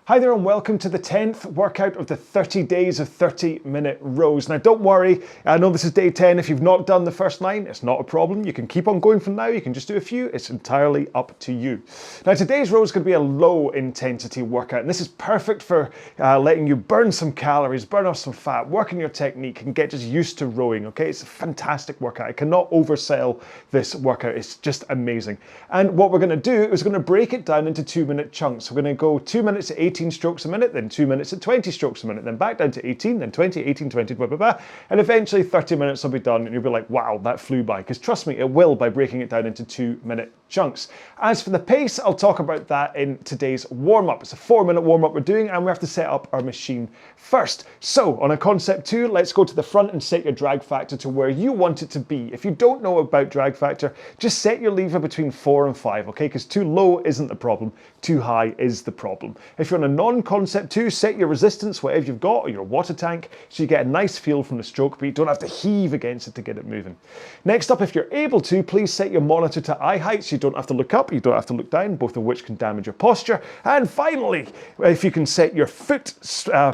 Hi there and welcome to the 10th workout of the 30 days of 30-minute rows. Now don't worry, I know this is day 10. If you've not done the first 9, it's not a problem. You can keep on going from now. You can just do a few. It's entirely up to you. Now today's row is going to be a low intensity workout, and this is perfect for letting you burn some calories, burn off some fat, work on your technique and get just used to rowing, okay? It's a fantastic workout. I cannot oversell this workout. It's just amazing. And what we're going to do is we're going to break it down into 2-minute chunks. We're going to go 2 minutes at 18 strokes a minute, then 2 minutes at 20 strokes a minute, then back down to 18, then 20, 18, 20, blah, blah, blah. And eventually 30 minutes will be done and you'll be like, wow, that flew by. Because trust me, it will by breaking it down into 2-minute chunks. As for the pace, I'll talk about that in today's warm-up. It's a 4-minute warm-up we're doing and we have to set up our machine first. So on a concept 2, let's go to the front and set your drag factor to where you want it to be. If you don't know about drag factor, just set your lever between 4 and 5, okay? Because too low isn't the problem, too high is the problem. If you're on a non-concept 2, set your resistance, whatever you've got, or your water tank, so you get a nice feel from the stroke, but you don't have to heave against it to get it moving. Next up, if you're able to, please set your monitor to eye height, so you don't have to look up, you don't have to look down, both of which can damage your posture. And finally, if you can set your foot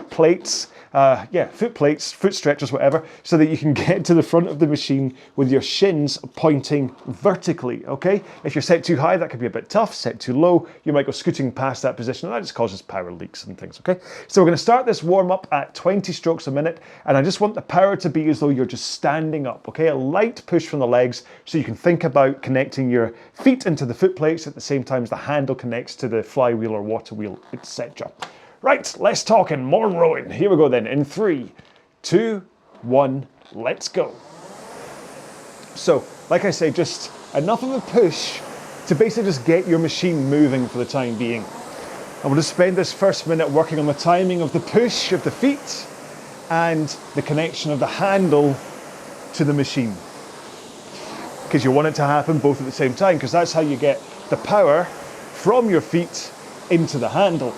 plates, foot stretchers, whatever, so that you can get to the front of the machine with your shins pointing vertically, okay? If you're set too high, that could be a bit tough. Set too low, you might go scooting past that position, and that just causes power leaks and things, okay? So we're going to start this warm-up at 20 strokes a minute, and I just want the power to be as though you're just standing up, okay? A light push from the legs, so you can think about connecting your feet into the foot plates at the same time as the handle connects to the flywheel or water wheel, etc. Right, less talking, more rowing. Here we go then, in 3, 2, 1, let's go. So, like I say, just enough of a push to basically just get your machine moving for the time being. And we'll just spend this first minute working on the timing of the push of the feet and the connection of the handle to the machine. Because you want it to happen both at the same time, because that's how you get the power from your feet into the handle.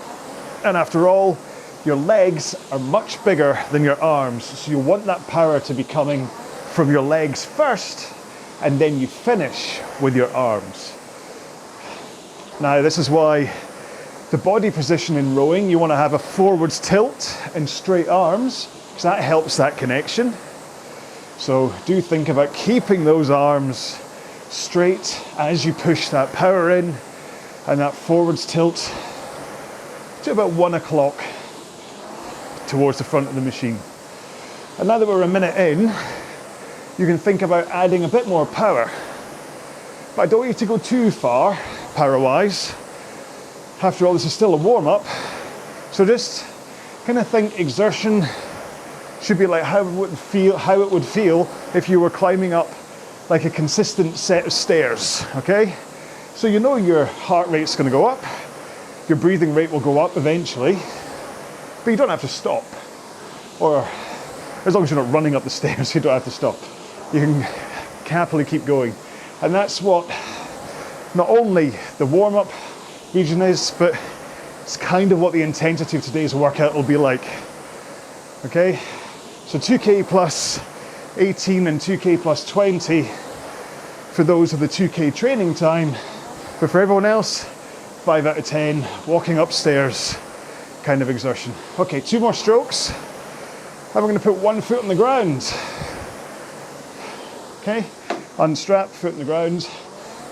And after all, your legs are much bigger than your arms, so you want that power to be coming from your legs first, and then you finish with your arms. Now, this is why the body position in rowing, you want to have a forwards tilt and straight arms, because that helps that connection. So do think about keeping those arms straight as you push that power in, and that forwards tilt to about 1 o'clock towards the front of the machine. And now that we're a minute in, you can think about adding a bit more power. But I don't want you to go too far, power-wise. After all, this is still a warm-up. So just kind of think exertion should be like how it would feel if you were climbing up like a consistent set of stairs, okay? So you know your heart rate's gonna go up, your breathing rate will go up eventually, but you don't have to stop. Or as long as you're not running up the stairs, you don't have to stop. You can happily keep going. And that's what not only the warm-up region is, but it's kind of what the intensity of today's workout will be like. Okay? So 2K plus 18 and 2K plus 20 for those of the 2K training time, but for everyone else, 5 out of 10, walking upstairs kind of exertion. Okay, 2 more strokes. And we're going to put 1 foot on the ground. Okay, unstrap, foot on the ground,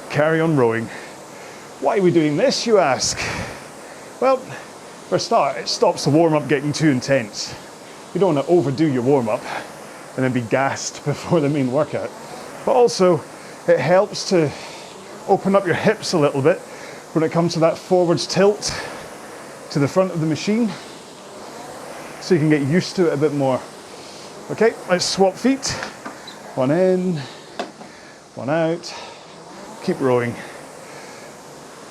carry on rowing. Why are we doing this, you ask? Well, for a start, it stops the warm-up getting too intense. You don't want to overdo your warm-up and then be gassed before the main workout. But also, it helps to open up your hips a little bit when it comes to that forwards tilt to the front of the machine, so you can get used to it a bit more. Okay, let's swap feet. 1 in, 1 out, keep rowing.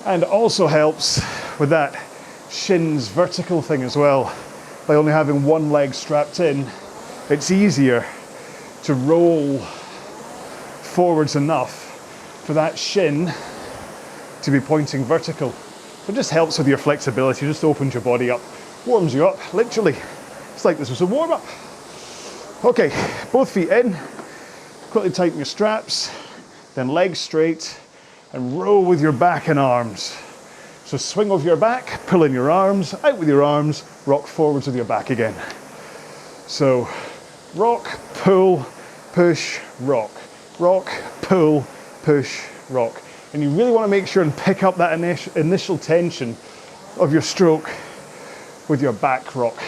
And it also helps with that shins vertical thing as well. By only having 1 leg strapped in, it's easier to roll forwards enough for that shin to be pointing vertical. It just helps with your flexibility, just opens your body up, warms you up, literally. It's like this was a warm-up. Okay, both feet in, quickly tighten your straps, then legs straight, and row with your back and arms. So So swing over your back, pull in your arms, out with your arms, rock forwards with your back again. So rock, pull, push, rock, rock, pull, push, rock. And you really want to make sure and pick up that initial tension of your stroke with your back rock.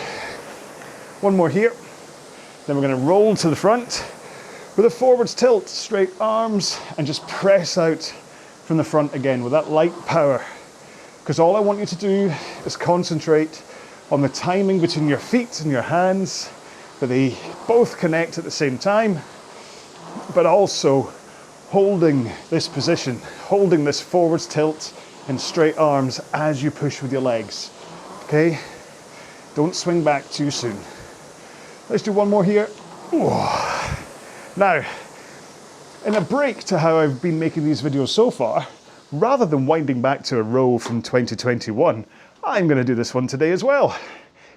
One more here. Then we're going to roll to the front with a forwards tilt, straight arms, and just press out from the front again with that light power. Because all I want you to do is concentrate on the timing between your feet and your hands, that they both connect at the same time, but also holding this position, holding this forwards tilt and straight arms as you push with your legs, okay? Don't swing back too soon. Let's do one more here. Now, in a break to how I've been making these videos so far, rather than winding back to a row from 2021, I'm going to do this one today as well,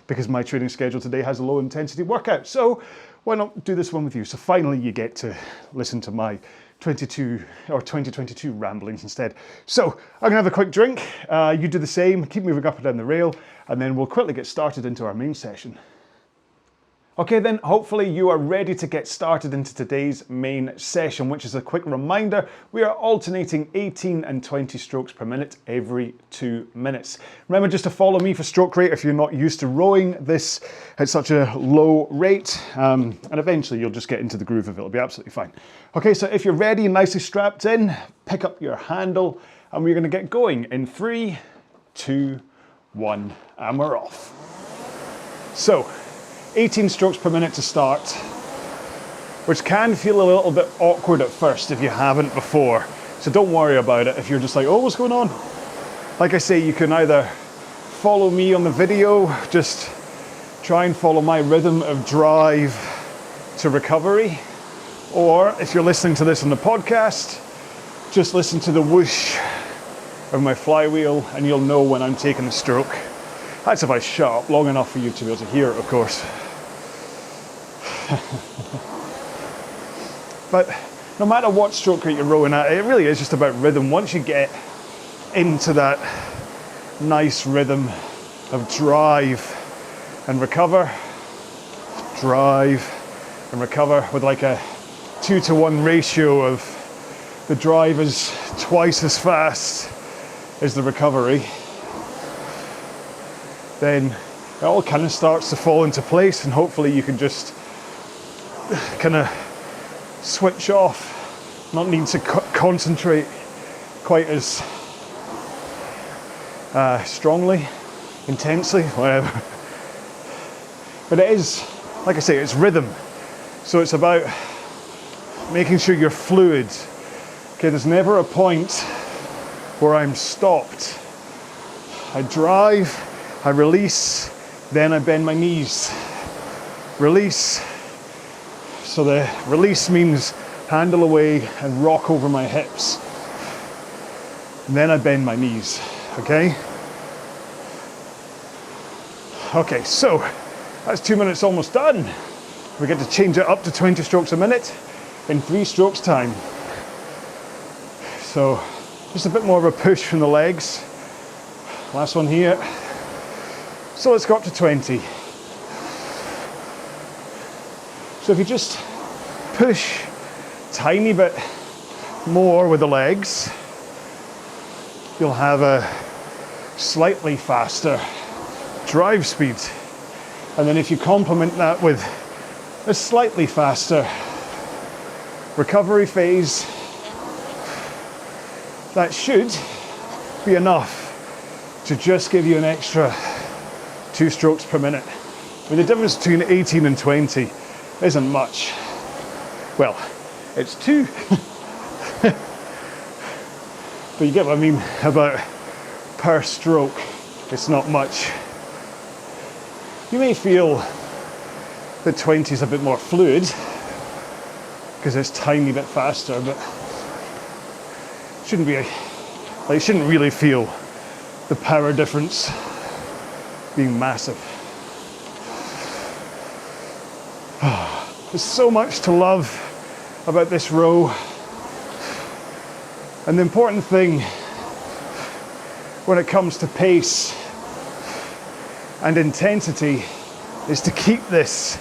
because my training schedule today has a low intensity workout. So why not do this one with you? So finally you get to listen to my 2022 ramblings instead. So I'm gonna have a quick drink. You do the same, keep moving up and down the rail, and then we'll quickly get started into our main session. Okay then, hopefully you are ready to get started into today's main session, which is a quick reminder. We are alternating 18 and 20 strokes per minute every 2 minutes. Remember just to follow me for stroke rate if you're not used to rowing this at such a low rate, and eventually you'll just get into the groove of it. It'll be absolutely fine. Okay, so if you're ready and nicely strapped in, pick up your handle and we're gonna get going in 3, 2, 1, and we're off. So, 18 strokes per minute to start, which can feel a little bit awkward at first if you haven't before. So don't worry about it if you're just like, oh, what's going on? Like I say, you can either follow me on the video, just try and follow my rhythm of drive to recovery, or if you're listening to this on the podcast, just listen to the whoosh of my flywheel and you'll know when I'm taking a stroke. That's if I shut up long enough for you to be able to hear it, of course. But no matter what stroke rate you're rowing at, it really is just about rhythm. Once you get into that nice rhythm of drive and recover with like a 2-to-1 ratio of the drive is twice as fast as the recovery, then it all kind of starts to fall into place, and hopefully you can just kind of switch off, not need to concentrate quite as strongly, intensely, whatever. But it is, like I say, it's rhythm. So it's about making sure you're fluid. Okay, there's never a point where I'm stopped. I drive, I release, then I bend my knees. Release. So the release means handle away and rock over my hips. And then I bend my knees, okay? Okay, so that's 2 minutes almost done. We get to change it up to 20 strokes a minute in 3 strokes time. So just a bit more of a push from the legs. Last one here. So let's go up to 20. So if you just push a tiny bit more with the legs, you'll have a slightly faster drive speed. And then if you complement that with a slightly faster recovery phase, that should be enough to just give you an extra 2 strokes per minute. I mean, the difference between 18 and 20 isn't much. Well, it's 2. But you get what I mean about per stroke, it's not much. You may feel that 20 is a bit more fluid because it's a tiny bit faster, but it shouldn't really feel the power difference being massive. There's so much to love about this row. And the important thing when it comes to pace and intensity is to keep this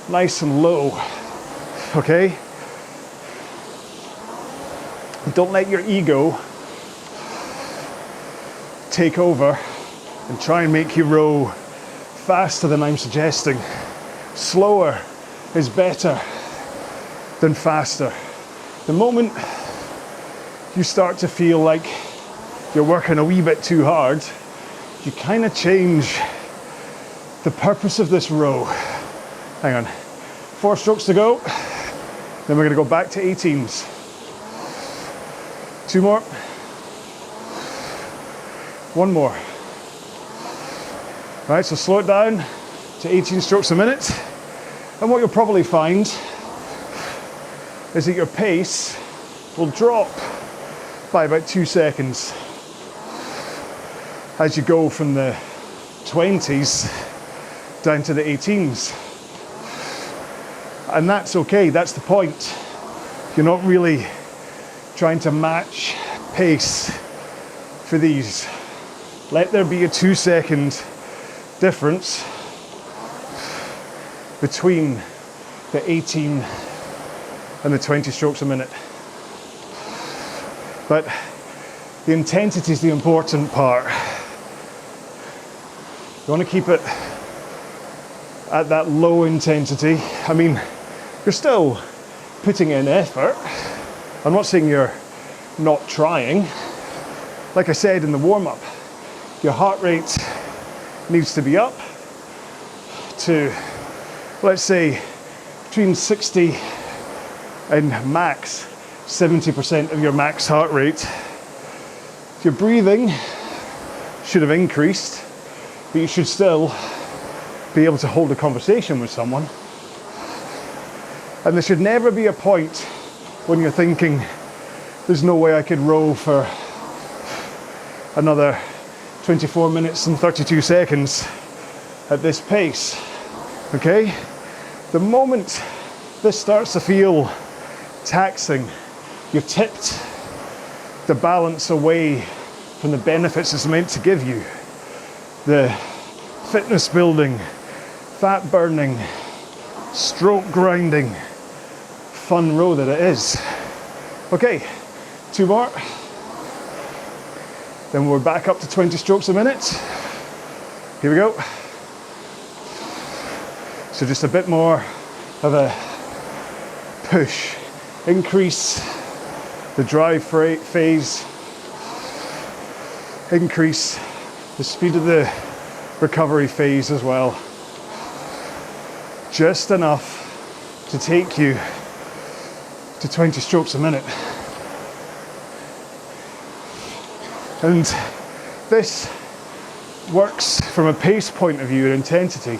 nice and low, okay? Don't let your ego take over and try and make you row faster than I'm suggesting. Slower is better than faster. The moment you start to feel like you're working a wee bit too hard, you kind of change the purpose of this row. Hang on, 4 strokes to go. Then we're gonna go back to 18s. 2 more. 1 more. All right, so slow it down to 18 strokes a minute. And what you'll probably find is that your pace will drop by about 2 seconds as you go from the 20s down to the 18s. And that's okay, that's the point. You're not really trying to match pace for these. Let there be a 2-second difference between the 18 and the 20 strokes a minute. But the intensity is the important part. You want to keep it at that low intensity. I mean, you're still putting in effort. I'm not saying you're not trying. Like I said in the warm-up, your heart rate needs to be up to, let's say, between 60 and max 70% of your max heart rate. Your breathing should have increased, but you should still be able to hold a conversation with someone. And there should never be a point when you're thinking, there's no way I could row for another 24 minutes and 32 seconds at this pace, okay? The moment this starts to feel taxing, you've tipped the balance away from the benefits it's meant to give you. The fitness building, fat burning, stroke grinding, fun row that it is. Okay, 2 more. Then we're back up to 20 strokes a minute. Here we go. So just a bit more of a push. Increase the drive phase. Increase the speed of the recovery phase as well. Just enough to take you to 20 strokes a minute. And this works from a pace point of view and intensity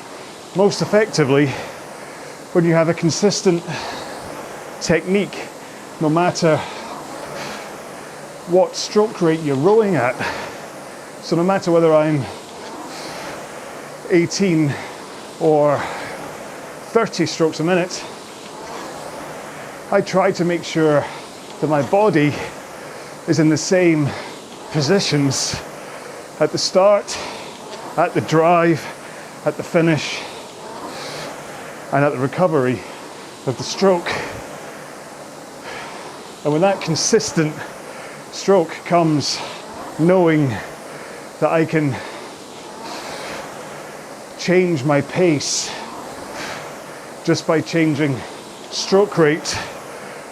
most effectively when you have a consistent technique, no matter what stroke rate you're rowing at. So no matter whether I'm 18 or 30 strokes a minute, I try to make sure that my body is in the same positions at the start, at the drive, at the finish, and at the recovery of the stroke. And with that consistent stroke comes knowing that I can change my pace just by changing stroke rate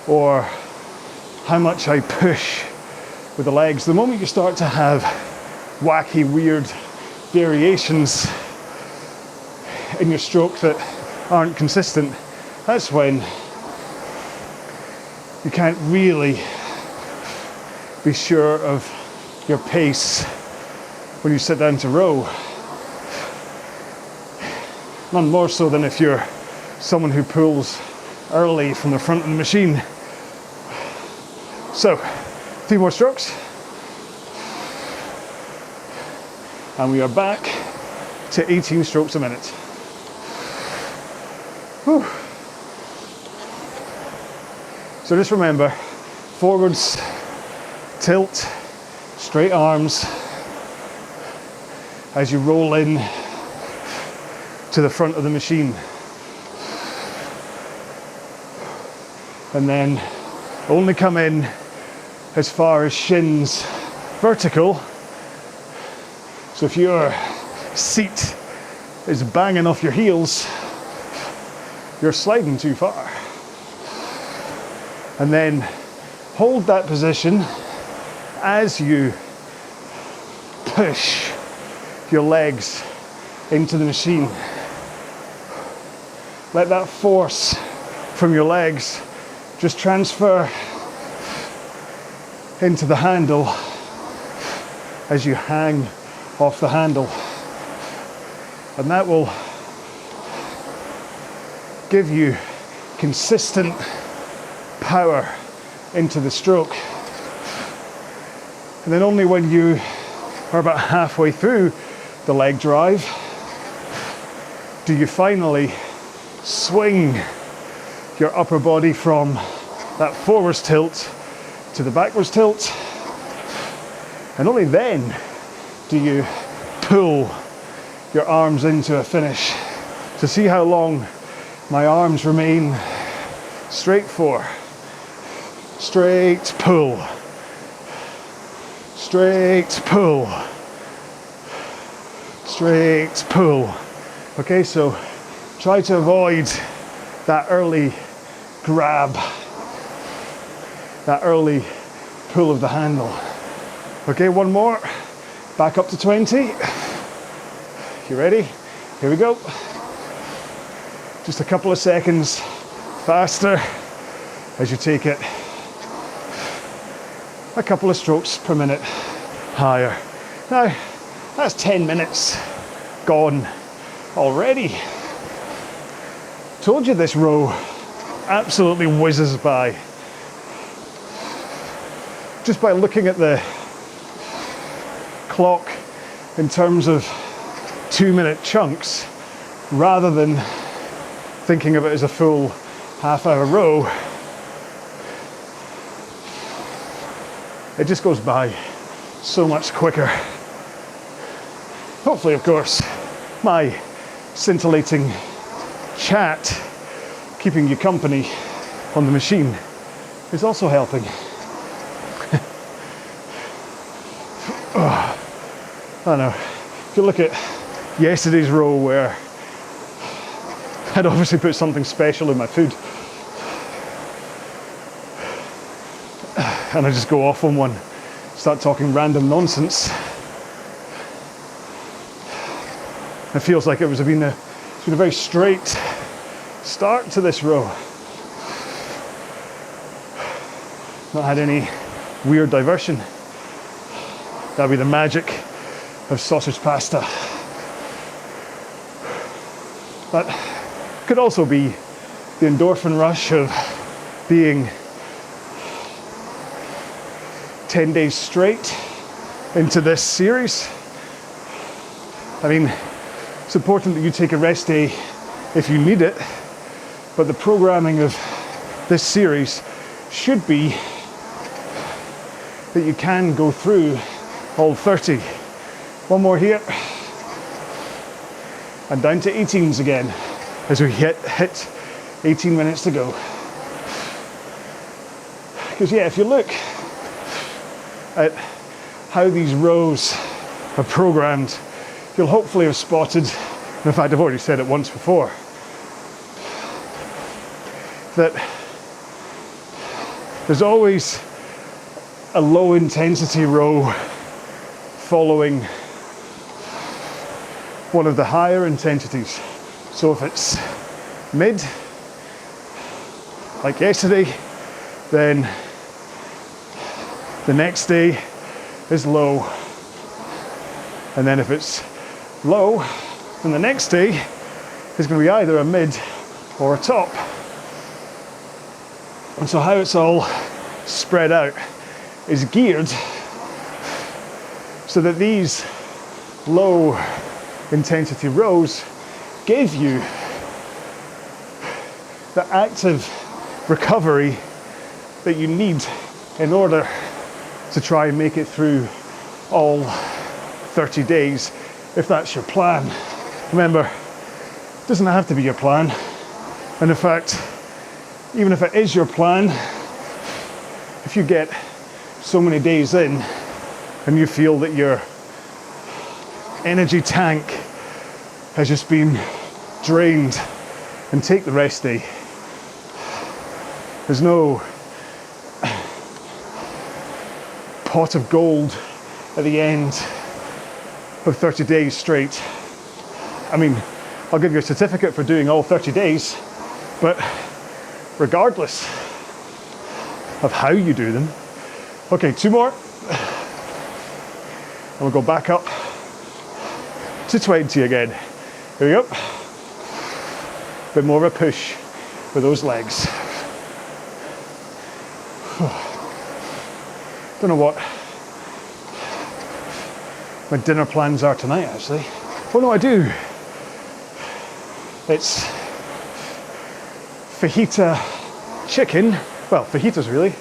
or how much I push with the legs. The moment you start to have wacky, weird variations in your stroke that aren't consistent, that's when you can't really be sure of your pace when you sit down to row. None more so than if you're someone who pulls early from the front of the machine. So, 3 more strokes. And we are back to 18 strokes a minute. Whew. So just remember, forwards, tilt, straight arms, as you roll in to the front of the machine. And then only come in as far as shins vertical. So if your seat is banging off your heels, you're sliding too far. And then hold that position as you push your legs into the machine. Let that force from your legs just transfer into the handle as you hang off the handle. And that will give you consistent power into the stroke. And then only when you are about halfway through the leg drive do you finally swing your upper body from that forwards tilt to the backwards tilt. And only then do you pull your arms into a finish. To see how long my arms remain straight for. Straight pull. Straight pull. Straight pull. Okay, so try to avoid that early grab, that early pull of the handle. Okay, one more. Back up to 20. You ready? Here we go. Just a couple of seconds faster as you take it a couple of strokes per minute higher. Now, that's 10 minutes gone already. Told you this row absolutely whizzes by. Just by looking at the clock in terms of 2-minute chunks, rather than thinking of it as a full half-hour row, it just goes by so much quicker. Hopefully, of course, my scintillating chat, keeping you company on the machine, is also helping. I don't know, if you look at yesterday's row where I'd obviously put something special in my food and I just go off on one, start talking random nonsense, it feels like it's been a very straight start to this row. Not had any weird diversion. That'd be the magic of sausage pasta. But could also be the endorphin rush of being 10 days straight into this series. I mean, it's important that you take a rest day if you need it, but the programming of this series should be that you can go through all 30. One more here, and down to 18s again as we hit 18 minutes to go. Because yeah, if you look at how these rows are programmed, you'll hopefully have spotted, and in fact I've already said it once before, that there's always a low intensity row following one of the higher intensities. So if it's mid, like yesterday, then the next day is low. And then if it's low, then the next day is going to be either a mid or a top. And so how it's all spread out is geared so that these low intensity rows give you the active recovery that you need in order to try and make it through all 30 days if that's your plan. Remember, it doesn't have to be your plan. And in fact, even if it is your plan, if you get so many days in and you feel that your energy tank has just been drained, and take the rest day. There's no pot of gold at the end of 30 days straight. I mean, I'll give you a certificate for doing all 30 days, but regardless of how you do them. Okay, 2 more. And we'll go back up to 20 again. Here we go. Bit more of a push with those legs. Don't know what my dinner plans are tonight, actually. Oh no, I do. It's fajita chicken. Well, fajitas really,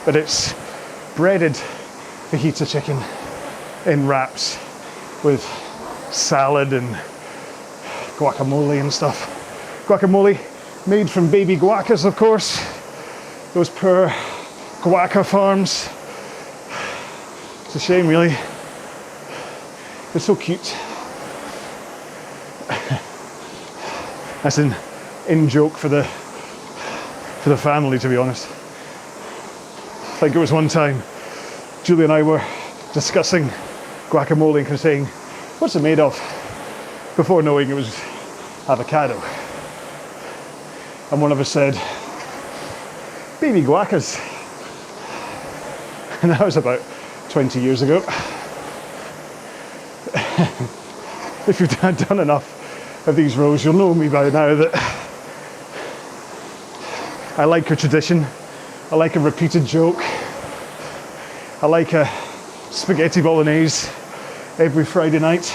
but it's breaded fajita chicken in wraps with salad and guacamole and stuff. Guacamole made from baby guacas, of course. Those poor guaca farms. It's a shame, really. They're so cute. That's an in-joke for the family, to be honest. I think it was one time Julie and I were discussing guacamole and kind of saying, what's it made of? Before knowing it was avocado. And one of us said, baby guacas. And that was about 20 years ago. If you've done enough of these rows, you'll know me by now that I like a tradition. I like a repeated joke. I like a spaghetti bolognese every Friday night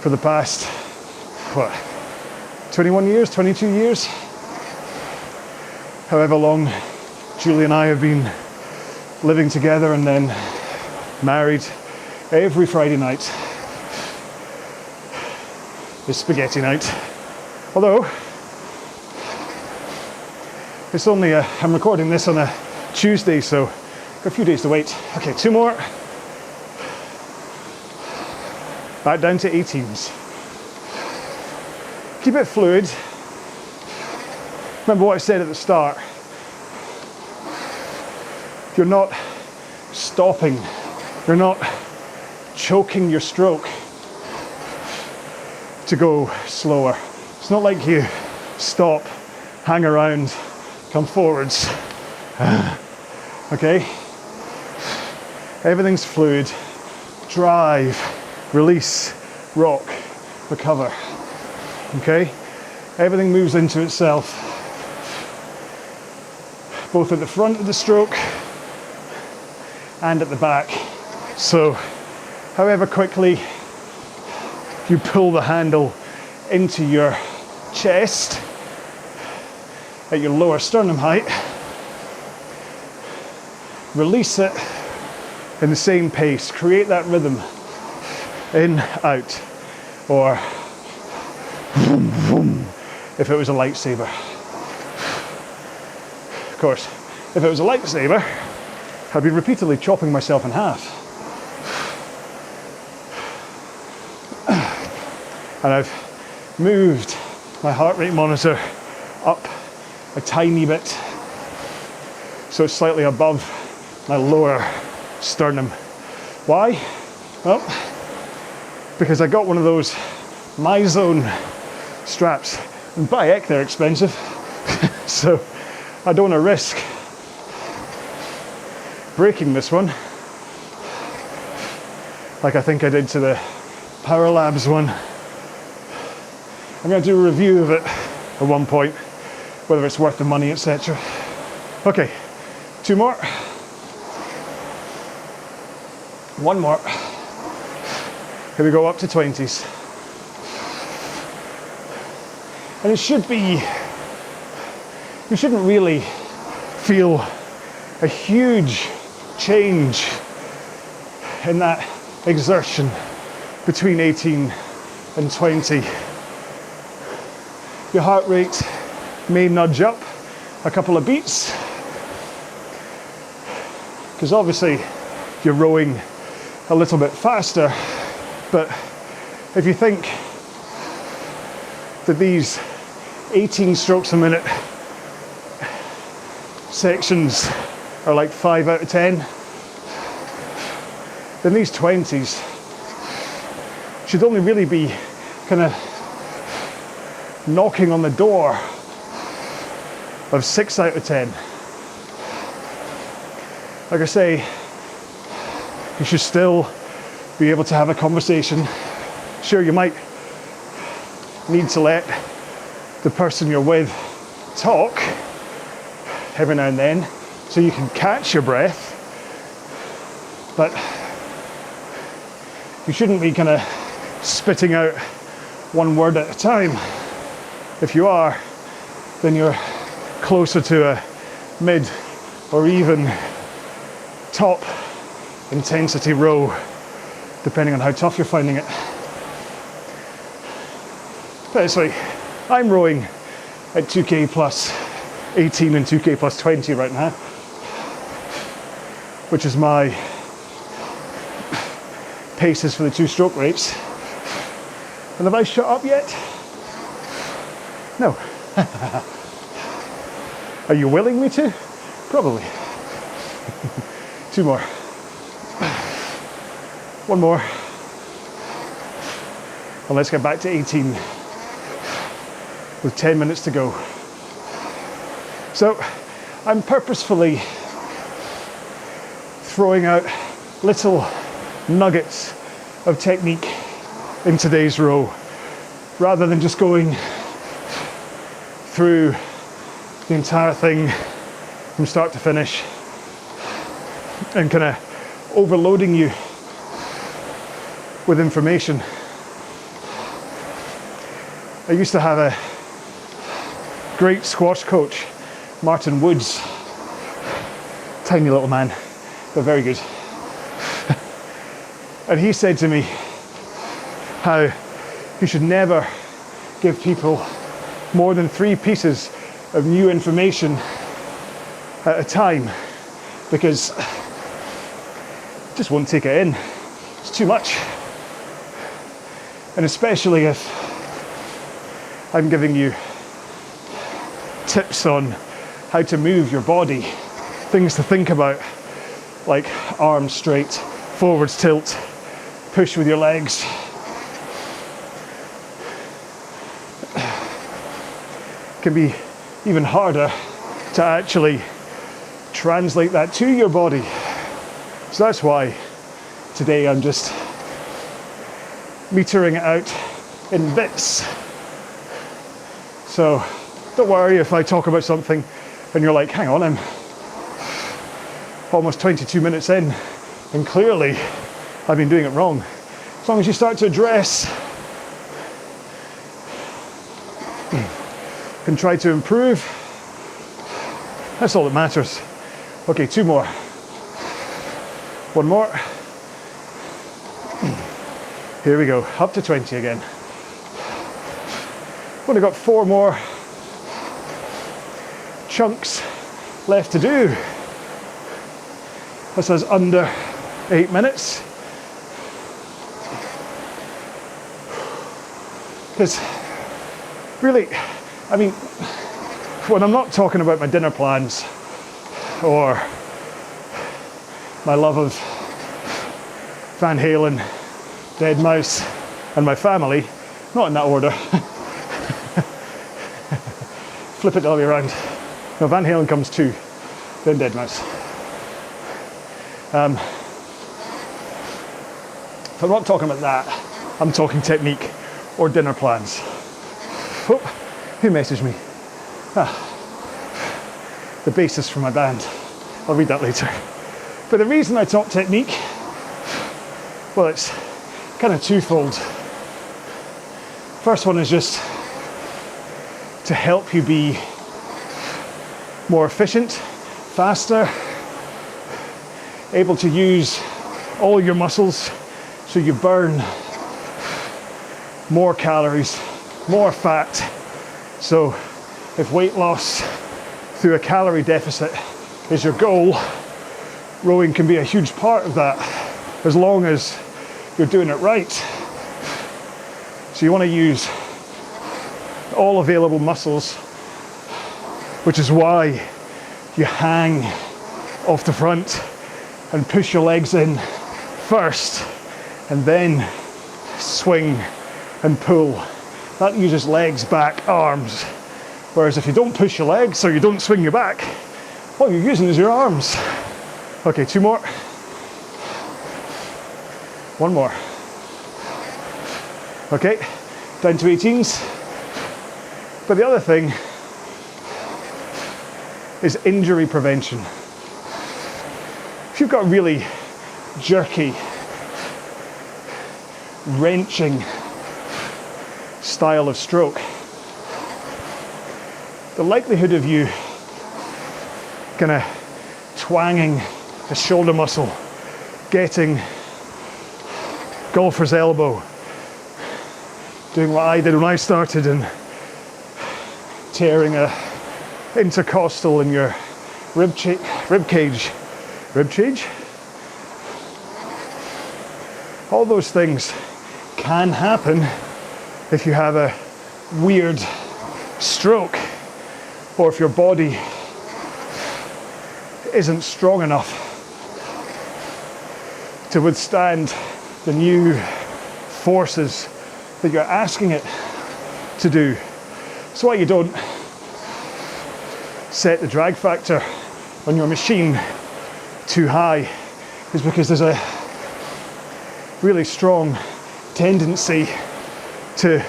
for the past, what, 21 years, 22 years? However long Julie and I have been living together and then married, every Friday night is spaghetti night. Although, it's only I'm recording this on a Tuesday, so got a few days to wait. Okay, 2 more. Back down to 18s. Keep it fluid. Remember what I said at the start. You're not stopping. You're not choking your stroke to go slower. It's not like you stop, hang around, come forwards. Okay? Everything's fluid. Drive, release, rock, recover. Okay? Everything moves into itself, both at the front of the stroke and at the back. So, however quickly you pull the handle into your chest at your lower sternum height, release it in the same pace. Create that rhythm. In, out, or vroom, vroom, if it was a lightsaber. Of course, if it was a lightsaber, I'd be repeatedly chopping myself in half. And I've moved my heart rate monitor up a tiny bit, so it's slightly above my lower sternum. Why? Well, because I got one of those MyZone straps, and by heck they're expensive. So I don't want to risk breaking this one like I think I did to the Power Labs one. I'm going to do a review of it at one point, whether it's worth the money, etc. Okay, 2 more. 1 more. Here we go, up to 20s. And it should be, you shouldn't really feel a huge change in that exertion between 18 and 20. Your heart rate may nudge up a couple of beats, because obviously you're rowing a little bit faster, but if you think that these 18 strokes a minute sections are like 5 out of 10, then these 20s should only really be kind of knocking on the door of 6 out of 10. Like I say, you should still be able to have a conversation. Sure, you might need to let the person you're with talk every now and then so you can catch your breath, but you shouldn't be kind of spitting out one word at a time. If you are, then you're closer to a mid or even top intensity row, depending on how tough you're finding it. But it's like, I'm rowing at 2k plus 18 and 2k plus 20 right now, which is my paces for the 2-stroke rates. And have I shut up yet? No. Are you willing me to? Probably. 2 more. 1 more. And let's get back to 18 with 10 minutes to go. So I'm purposefully throwing out little nuggets of technique in today's row, rather than just going through the entire thing from start to finish and kind of overloading you with information. I used to have a great squash coach, Martin Woods, tiny little man, but very good. And he said to me how you should never give people more than 3 pieces of new information at a time, because just won't take it in. It's too much. And especially if I'm giving you tips on how to move your body, things to think about, like arms straight, forwards tilt, push with your legs. It can be even harder to actually translate that to your body. So that's why today I'm just metering it out in bits. So don't worry if I talk about something and you're like, hang on, I'm almost 22 minutes in and clearly I've been doing it wrong. As long as you start to address and try to improve, that's all that matters. Okay, 2 more. 1 more. Here we go, up to 20 again. Only got 4 more chunks left to do. This is under 8 minutes. Because really, I mean, when I'm not talking about my dinner plans or my love of Van Halen, Deadmau5 and my family, not in that order. Flip it the other way around. No, Van Halen comes 2, then Deadmau5. If I'm not talking about that, I'm talking technique or dinner plans. Oh, who messaged me? The bassist for my band. I'll read that later. But the reason I talk technique, well, it's kind of twofold. First one is just to help you be more efficient, faster, able to use all your muscles So you burn more calories, more fat. So if weight loss through a calorie deficit is your goal, rowing can be a huge part of that, as long as you're doing it right. So you want to use all available muscles, which is why you hang off the front and push your legs in first, and then swing and pull. That uses legs, back, arms. Whereas if you don't push your legs or you don't swing your back, all you're using is your arms. Okay, 2 more. 1 more. Okay, down to 18s. But the other thing is injury prevention. If you've got really jerky, wrenching style of stroke, the likelihood of you kind of twanging a shoulder muscle, getting golfer's elbow, doing what I did when I started and tearing a intercostal in your rib cage, all those things can happen if you have a weird stroke, or if your body isn't strong enough to withstand the new forces that you're asking it to do. That's why you don't set the drag factor on your machine too high, is because there's a really strong tendency to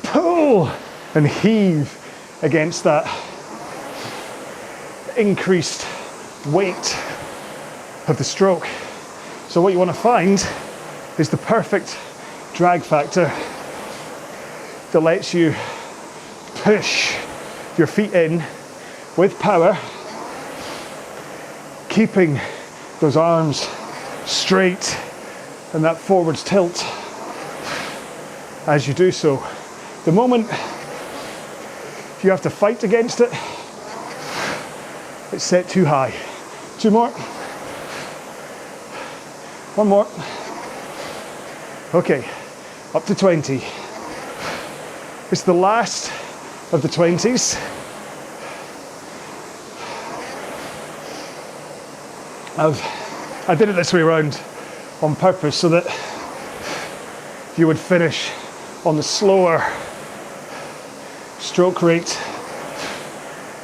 pull and heave against that increased weight of the stroke. So what you want to find is the perfect drag factor that lets you push your feet in with power, keeping those arms straight and that forwards tilt as you do so. The moment you have to fight against it, it's set too high. 2 more. 1 more. Okay, up to 20. It's the last of the 20s. I did it this way around on purpose so that you would finish on the slower stroke rate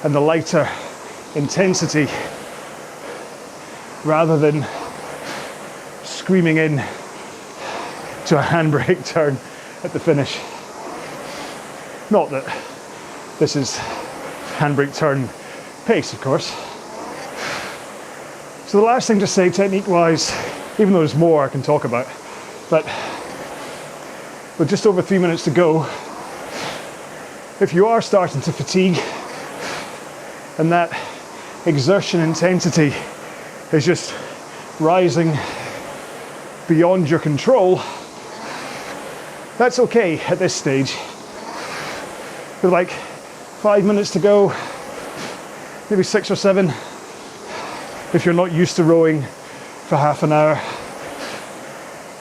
and the lighter intensity, rather than screaming in to a handbrake turn at the finish. Not that this is handbrake turn pace, of course. So the last thing to say technique-wise, even though there's more I can talk about, but with just over 3 minutes to go, if you are starting to fatigue and that exertion intensity is just rising beyond your control, that's okay at this stage. With like 5 minutes to go, maybe 6 or 7, if you're not used to rowing for half an hour,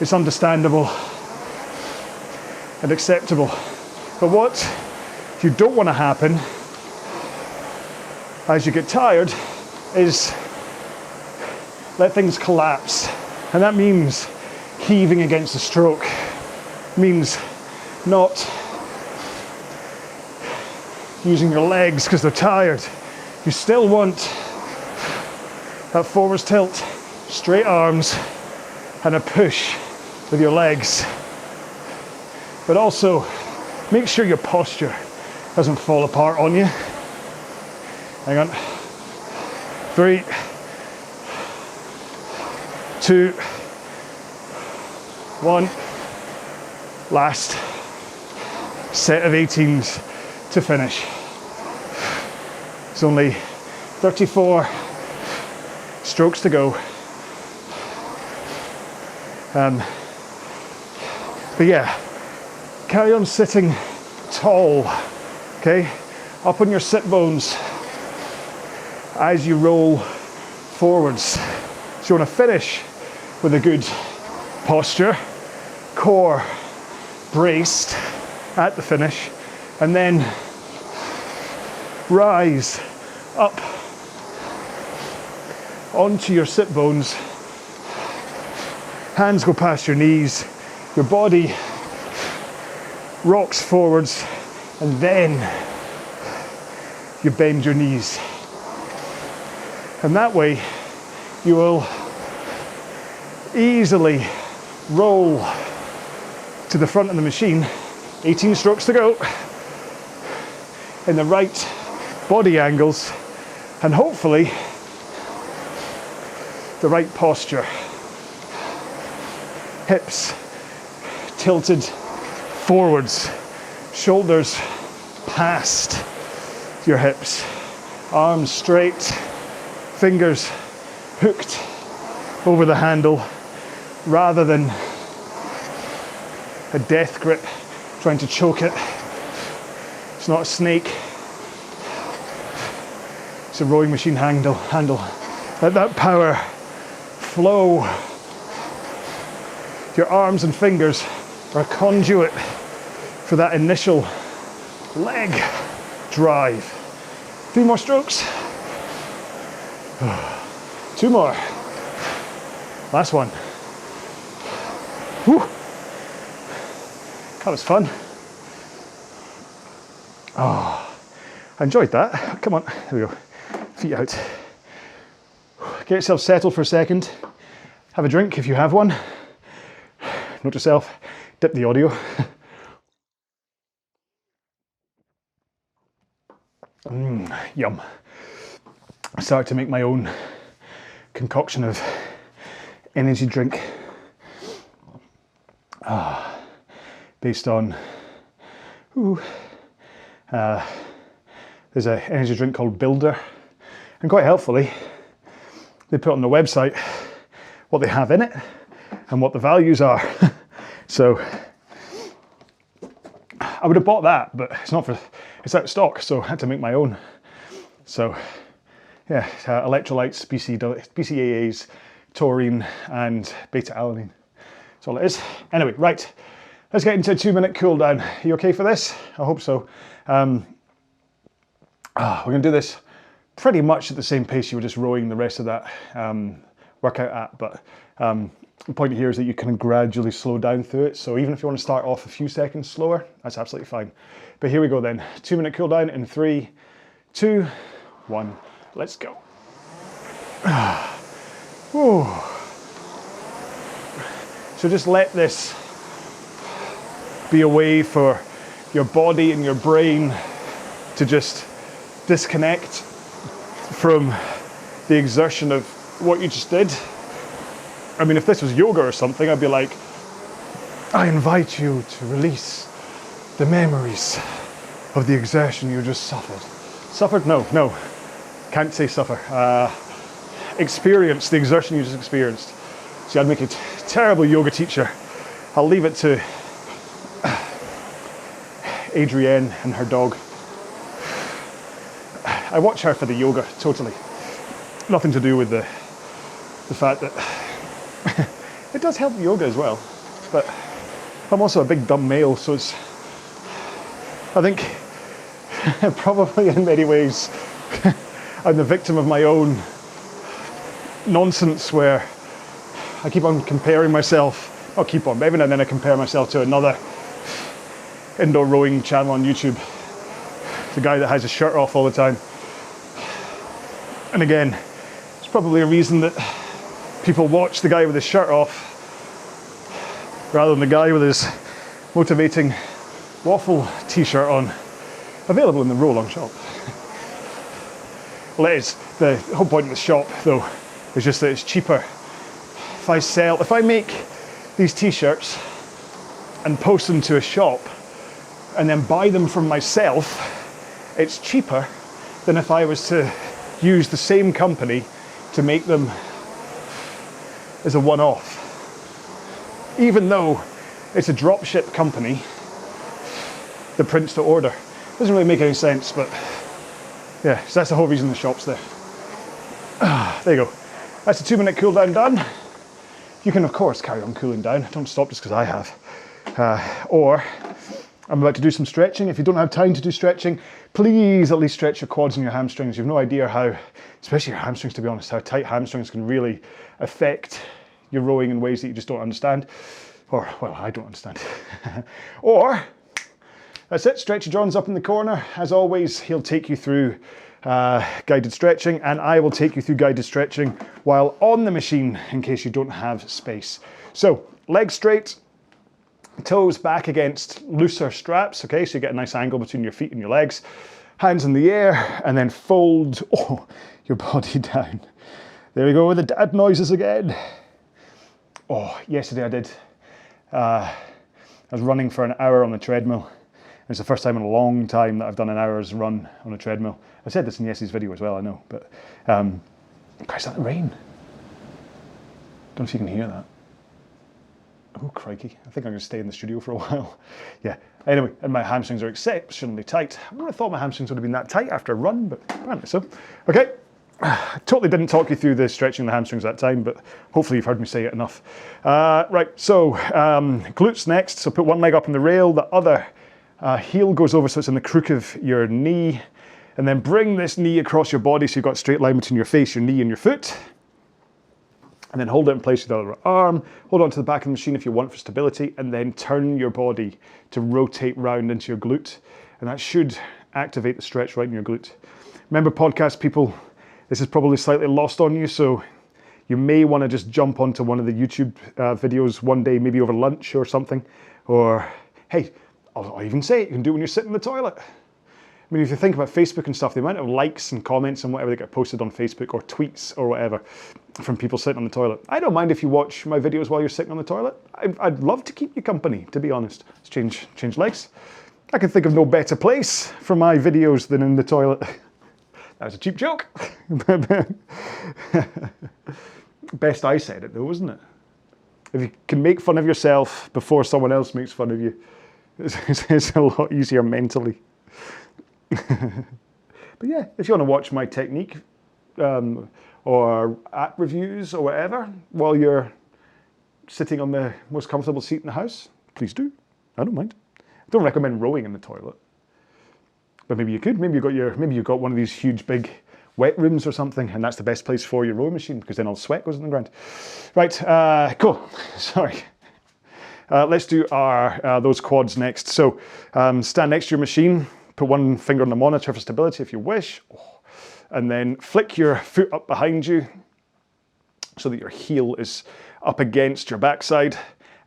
it's understandable and acceptable. But what you don't want to happen as you get tired is let things collapse. And that means heaving against the stroke, means not using your legs because they're tired. You still want that forwards tilt, straight arms, and a push with your legs. But also, make sure your posture doesn't fall apart on you. Hang on. 3, 2, 1. Last set of 18s to finish. It's only 34 strokes to go. But yeah, carry on sitting tall, okay? Up on your sit bones as you roll forwards. So you want to finish with a good posture, core braced at the finish, and then rise up onto your sit bones. Hands go past your knees, your body rocks forwards, and then you bend your knees. And that way you will easily roll to the front of the machine, 18 strokes to go, in the right body angles, and hopefully the right posture. Hips tilted forwards, shoulders past your hips, arms straight, fingers hooked over the handle rather than a death grip trying to choke it. It's not a snake, it's a rowing machine handle. Let that power flow. Your arms and fingers are a conduit for that initial leg drive. 3 more strokes. 2 more. Last one. Whew. That was fun. Oh, I enjoyed that. Come on, there we go. Feet out. Get yourself settled for a second. Have a drink if you have one. Note yourself, dip the audio. Yum. I started to make my own concoction of energy drink. Based on, there's an energy drink called Builder. And quite helpfully, they put on the website what they have in it and what the values are. So I would have bought that, but it's out of stock, so I had to make my own. So yeah, electrolytes, BCAAs, taurine, and beta-alanine. That's all it is. Anyway, right, let's get into a 2-minute cool down. Are you okay for this? I hope so. We're gonna do this pretty much at the same pace you were just rowing the rest of that workout at, but the point here is that you can gradually slow down through it. So even if you want to start off a few seconds slower, that's absolutely fine. But here we go then. 2-minute cool down in 3, 2, 1, let's go. So just let this be a way for your body and your brain to just disconnect from the exertion of what you just did. I mean, if this was yoga or something, I'd be like, I invite you to release the memories of the exertion you just suffered. Suffered? No. Can't say suffer. Experience the exertion you just experienced. See, I'd make a terrible yoga teacher. I'll leave it to Adrienne and her dog. I watch her for the yoga, totally. Nothing to do with the fact that it does help yoga as well. But I'm also a big dumb male, so it's, I think, probably in many ways, I'm the victim of my own nonsense where I keep on comparing myself, not keep on, but every now and then I compare myself to another indoor rowing channel on YouTube. The guy that has his shirt off all the time. And again, it's probably a reason that people watch the guy with his shirt off rather than the guy with his motivating waffle t-shirt on. Available in the RowAlong shop. Well, it is. The whole point of the shop, though, is just that it's cheaper. If I make these t-shirts and post them to a shop and then buy them from myself, it's cheaper than if I was to use the same company to make them as a one-off. even though it's a dropship company that prints to order. Doesn't really make any sense, but yeah, so that's the whole reason the shop's there. There you go. That's a 2-minute cool down done. You can of course carry on cooling down. Don't stop just because I have. Or I'm about to do some stretching. If you don't have time to do stretching, please at least stretch your quads and your hamstrings. You've no idea how, especially your hamstrings to be honest, how tight hamstrings can really affect your rowing in ways that you just don't understand. Or, well, I don't understand. Or, that's it, stretch your John's up in the corner. As always, he'll take you through guided stretching, and I will take you through guided stretching while on the machine in case you don't have space. So, legs straight, toes back against looser straps, okay, so you get a nice angle between your feet and your legs. Hands in the air, and then fold your body down. There we go with the dad noises again. Oh, yesterday I did. I was running for an hour on the treadmill. It's the first time in a long time that I've done an hour's run on a treadmill. I said this in Yes's video as well, I know, but guys, that rain. Don't know if you can hear that. Oh, crikey. I think I'm going to stay in the studio for a while. Yeah. Anyway, and my hamstrings are exceptionally tight. I would have thought my hamstrings would have been that tight after a run, but apparently so. Okay. I totally didn't talk you through the stretching the hamstrings that time, but hopefully you've heard me say it enough. Right, so glutes next. So put one leg up on the rail, the other heel goes over so it's in the crook of your knee, and then bring this knee across your body so you've got a straight line between your face, your knee, and your foot. And then hold it in place with the other arm. Hold on to the back of the machine if you want for stability, and then turn your body to rotate round into your glute. And that should activate the stretch right in your glute. Remember, podcast people, this is probably slightly lost on you, so you may want to just jump onto one of the YouTube videos one day, maybe over lunch or something. Or, hey, I'll even say it, you can do it when you're sitting in the toilet. I mean, if you think about Facebook and stuff, the amount of likes and comments and whatever that get posted on Facebook or tweets or whatever from people sitting on the toilet. I don't mind if you watch my videos while you're sitting on the toilet. I'd love to keep you company, to be honest. Let's change legs. I can think of no better place for my videos than in the toilet. That was a cheap joke. Best I said it though, wasn't it? If you can make fun of yourself before someone else makes fun of you, it's a lot easier mentally. But yeah, if you want to watch my technique or app reviews or whatever while you're sitting on the most comfortable seat in the house, please do. I don't mind. I don't recommend rowing in the toilet, but maybe you could. Maybe you've got one of these huge big wet rooms or something, and that's the best place for your rowing machine because then all the sweat goes on the ground. Right, cool. Sorry. Let's do our those quads next. So stand next to your machine. Put one finger on the monitor for stability if you wish, and then flick your foot up behind you so that your heel is up against your backside,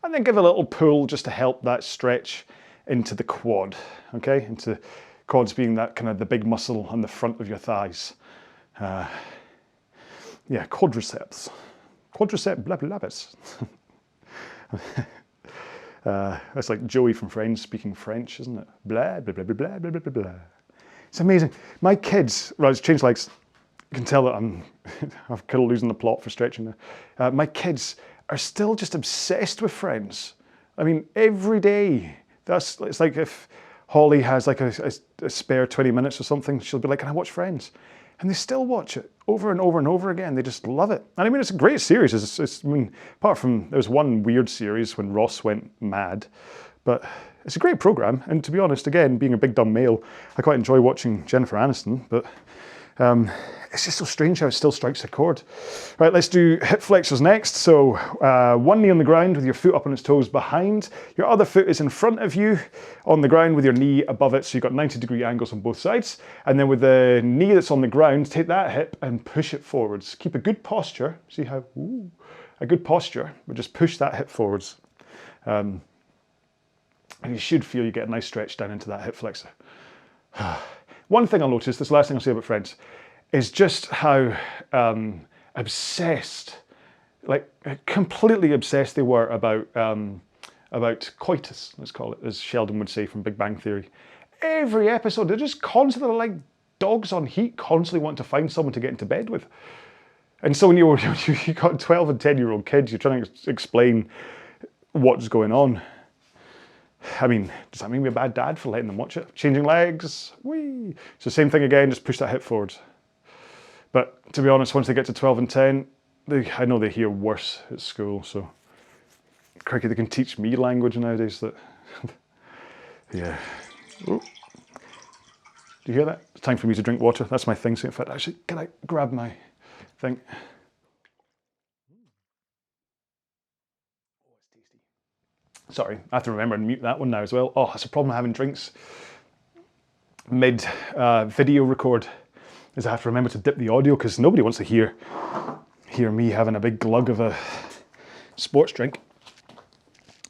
and then give a little pull just to help that stretch into the quad, okay? Into quads being that kind of the big muscle on the front of your thighs. Yeah, quadriceps. Quadricep blablabbis. That's like Joey from Friends speaking French, isn't it? Blah, blah, blah, blah, blah, blah, blah, blah. It's amazing. My kids, right, it's changed legs. You can tell that I'm kind of losing the plot for stretching there. My kids are still just obsessed with Friends. I mean, every day. It's like if Holly has like a spare 20 minutes or something, she'll be like, can I watch Friends? And they still watch it over and over and over again. They just love it. And I mean, it's a great series. I mean, apart from, there was one weird series when Ross went mad, but it's a great program. And to be honest, again, being a big dumb male, I quite enjoy watching Jennifer Aniston, but it's just so strange how it still strikes a chord. Right, let's do hip flexors next. So one knee on the ground with your foot up on its toes behind. Your other foot is in front of you on the ground with your knee above it. So you've got 90-degree angles on both sides. And then with the knee that's on the ground, take that hip and push it forwards. Keep a good posture. See how, a good posture, but just push that hip forwards. And you should feel you get a nice stretch down into that hip flexor. One thing I'll notice, this last thing I'll say about Friends, is just how obsessed, like completely obsessed they were about coitus, let's call it, as Sheldon would say from Big Bang Theory. Every episode, they're just constantly like dogs on heat, constantly want to find someone to get into bed with. And so when you got 12 and 10-year-old kids, you're trying to explain what's going on. I mean, does that make me a bad dad for letting them watch it? Changing legs, whee! So same thing again, just push that hip forward. But to be honest, once they get to 12 and 10, I know they hear worse at school, so crikey, they can teach me language nowadays that, yeah. Ooh. Do you hear that? It's time for me to drink water. That's my thing. So in fact, actually, can I grab my thing? Oh, it's tasty. Sorry, I have to remember and mute that one now as well. Oh, that's a problem having drinks mid video record, is I have to remember to dip the audio because nobody wants to hear me having a big glug of a sports drink.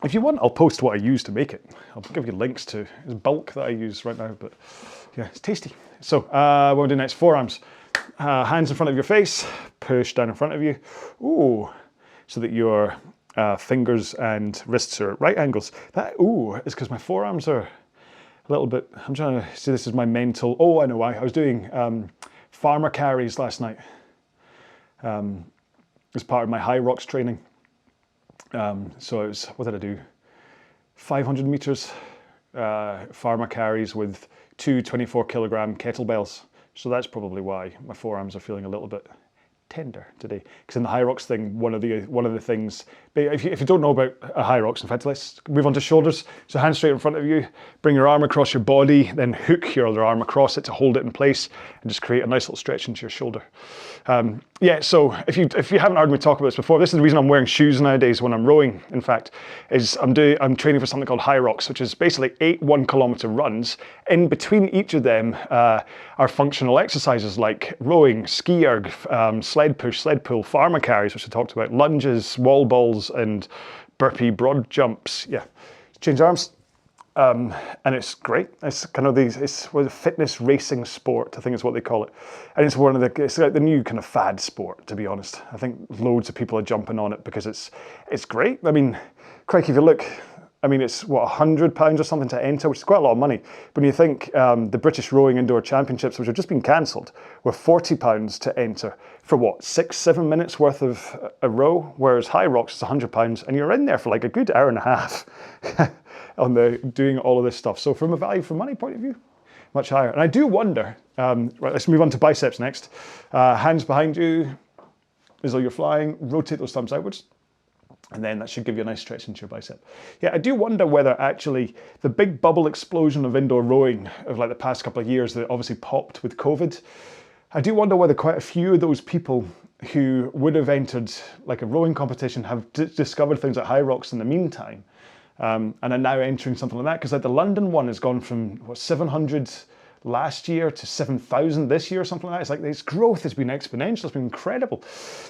If you want, I'll post what I use to make it. I'll give you links to the bulk that I use right now, but yeah, it's tasty. So what we'll do next, forearms. Hands in front of your face, push down in front of you. Ooh, so that your fingers and wrists are at right angles. That, ooh, is because my forearms are a little bit, I'm trying to see, this is my mental, oh, I know why. I was doing farmer carries last night as part of my high rocks training. So it was, what did I do? 500 meters farmer carries with 2 24-kilogram kettlebells. So that's probably why my forearms are feeling a little bit tender today. Because in the high rocks thing, one of the things, if you don't know about a high rocks, in fact, let's move on to shoulders. So hands straight in front of you, bring your arm across your body, then hook your other arm across it to hold it in place and just create a nice little stretch into your shoulder. Yeah, so if you haven't heard me talk about this before, this is the reason I'm wearing shoes nowadays when I'm rowing, in fact, is I'm training for something called high rocks, which is basically 8 1-kilometer runs. In between each of them are functional exercises like rowing, ski erg, sled push, sled pull, farmer carries, which I talked about, lunges, wall balls, and burpee broad jumps. Yeah, change arms. And it's great. It's kind of it's a fitness racing sport, I think is what they call it. And it's it's like the new kind of fad sport, to be honest. I think loads of people are jumping on it because it's great. I mean, crikey, if you look, I mean, it's what, £100 or something to enter, which is quite a lot of money. But when you think the British Rowing Indoor Championships, which have just been cancelled, were £40 to enter for what, 6-7 minutes worth of a row, whereas High Rocks is £100, and you're in there for like a good hour and a half on doing all of this stuff. So from a value for money point of view, much higher. And I do wonder, right, let's move on to biceps next. Hands behind you, as though you're flying, rotate those thumbs outwards. And then that should give you a nice stretch into your bicep. Yeah, I do wonder whether actually the big bubble explosion of indoor rowing of like the past couple of years that obviously popped with COVID, I do wonder whether quite a few of those people who would have entered like a rowing competition have discovered things like high rocks in the meantime, and are now entering something like that. Because like the London one has gone from what, 700 last year to 7,000 this year or something like that. It's like this growth has been exponential. It's been incredible.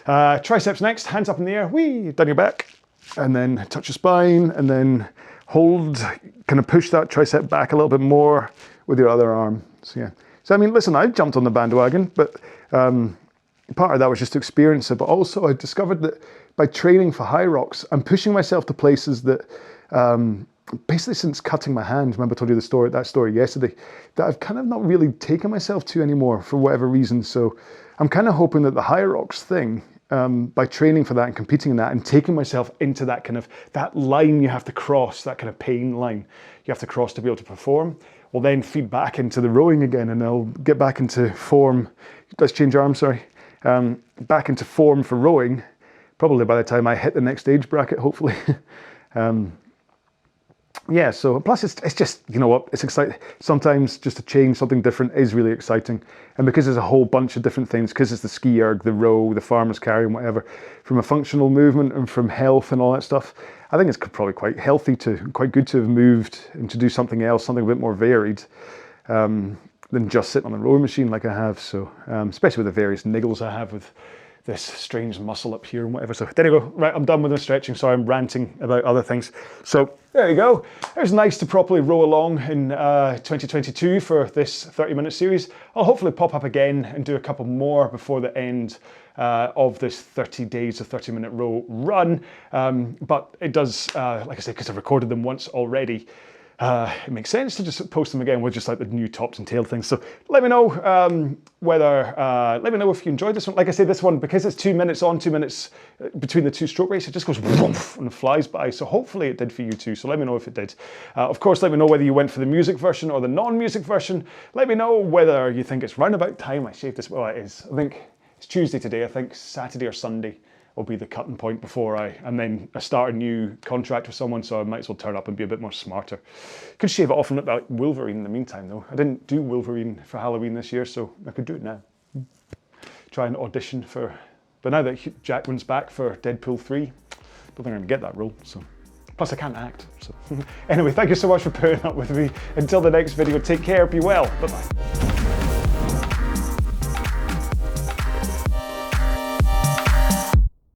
Triceps next, hands up in the air, whee, down your back, and then touch your spine, and then hold, kind of push that tricep back a little bit more with your other arm. So yeah. So I mean, listen, I jumped on the bandwagon, but part of that was just to experience it. But also I discovered that by training for high rocks, I'm pushing myself to places that basically since cutting my hand, remember I told you that story yesterday, that I've kind of not really taken myself to anymore for whatever reason. So I'm kind of hoping that the high rocks thing, by training for that and competing in that and taking myself into that kind of, that line you have to cross, that kind of pain line you have to cross to be able to perform, will then feed back into the rowing again, and I'll get back into form. Let's change arms, sorry. Back into form for rowing, probably by the time I hit the next age bracket, hopefully. Yeah, so plus it's just, you know what, it's exciting. Sometimes just to change something different is really exciting. And because there's a whole bunch of different things, because it's the ski erg, the row, the farmer's carry and whatever, from a functional movement and from health and all that stuff, I think it's probably quite good to have moved and to do something else, something a bit more varied, than just sitting on a rowing machine like I have. So, especially with the various niggles I have with this strange muscle up here and whatever. So there you go. Right, I'm done with the stretching. Sorry, I'm ranting about other things. So there you go. It was nice to properly row along in 2022 for this 30-minute series. I'll hopefully pop up again and do a couple more before the end of this 30 days of 30-minute row run. But it does, like I said, because I've recorded them once already, it makes sense to just post them again with just like the new tops and tail things. So let me know let me know if you enjoyed this one. Like I say, this one, because it's 2 minutes on, 2 minutes between the two stroke race, it just goes woof and flies by. So hopefully it did for you too. So let me know if it did. Of course, let me know whether you went for the music version or the non-music version. Let me know whether you think it's round about time I shaved this. Well, it is. I think it's Tuesday today. I think Saturday or Sunday will be the cutting point before and then I start a new contract with someone, so I might as well turn up and be a bit more smarter. Could shave it off and look like Wolverine in the meantime though. I didn't do Wolverine for Halloween this year, so I could do it now. Try and audition for, but now that Jackman's back for Deadpool 3, I don't think I'm gonna get that role, so. Plus I can't act, so. Anyway, thank you so much for putting up with me. Until the next video, take care, be well, bye-bye.